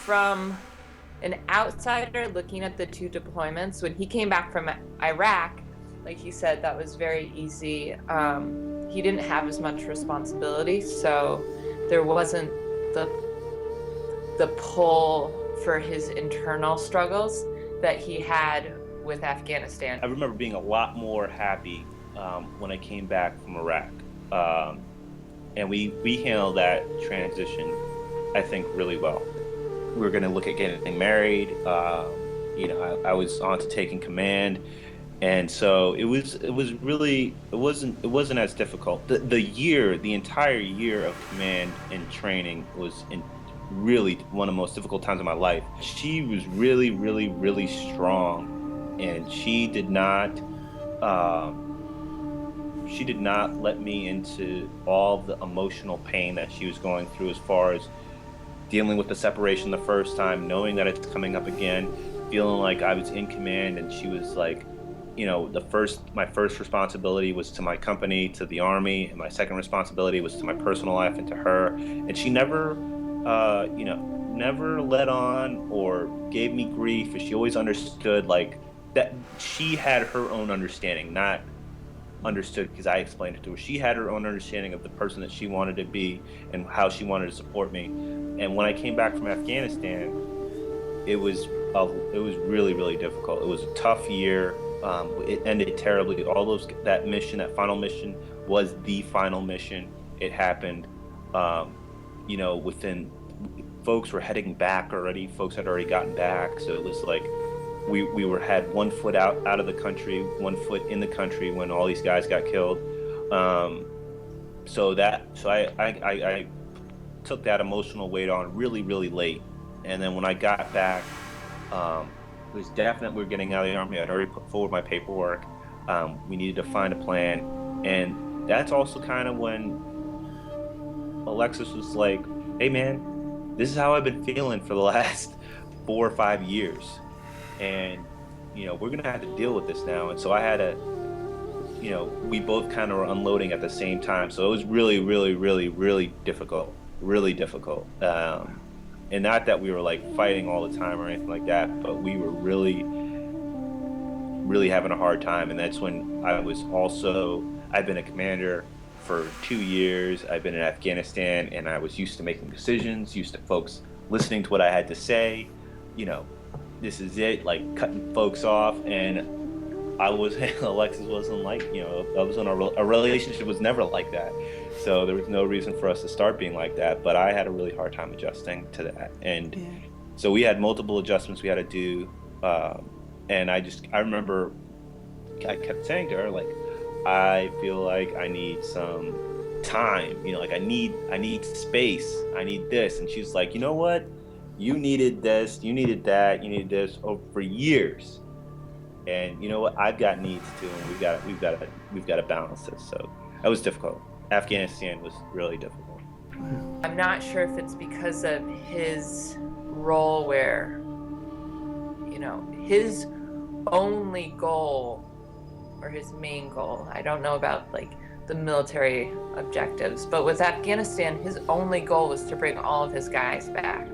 from an outsider looking at the two deployments, when he came back from Iraq, like he said, that was very easy. He didn't have as much responsibility, so there wasn't the pull for his internal struggles that he had with Afghanistan. I remember being a lot more happy when I came back from Iraq. And we handled that transition, I think, really well. We were going to look at getting married. I was on to taking command, and so it wasn't as difficult. The entire year of command and training was really one of the most difficult times of my life. She was really, really, really strong, and she did not let me into all the emotional pain that she was going through, as far as dealing with the separation the first time, knowing that it's coming up again, feeling like I was in command and she was like, my first responsibility was to my company, to the Army, and my second responsibility was to my personal life and to her. And she never let on or gave me grief. She always understood, like, that she had her own understanding, not understood because I explained it to her. She had her own understanding of the person that she wanted to be and how she wanted to support me. And when I came back from Afghanistan, it was really, really difficult. It was a tough year. It ended terribly. That final mission was the final mission. It happened, within, folks were heading back already. Folks had already gotten back. So it was like, we had 1 foot out of the country, 1 foot in the country when all these guys got killed. So I took that emotional weight on really, really late. And then when I got back, it was definite we were getting out of the Army. I'd already put forward my paperwork. We needed to find a plan. And that's also kind of when Alexis was like, hey man, this is how I've been feeling for the last 4 or 5 years. And, we're going to have to deal with this now. And so I had to, we both kind of were unloading at the same time. So it was really, really, really, really difficult, and not that we were like fighting all the time or anything like that, but we were really, really having a hard time. And that's when I've been a commander for 2 years. I've been in Afghanistan, and I was used to making decisions, used to folks listening to what I had to say. This is it, like cutting folks off. And Alexis wasn't like, a relationship was never like that. So there was no reason for us to start being like that. But I had a really hard time adjusting to that. And so we had multiple adjustments we had to do. And I remember I kept saying to her, like, I feel like I need some time, like I need space, I need this. And she's like, you know what? You needed this, you needed that, you needed this for years. And you know what? I've got needs too, and we've got to balance this. So that was difficult. Afghanistan was really difficult. I'm not sure if it's because of his role where, his only goal or his main goal, I don't know about like the military objectives, but with Afghanistan, his only goal was to bring all of his guys back.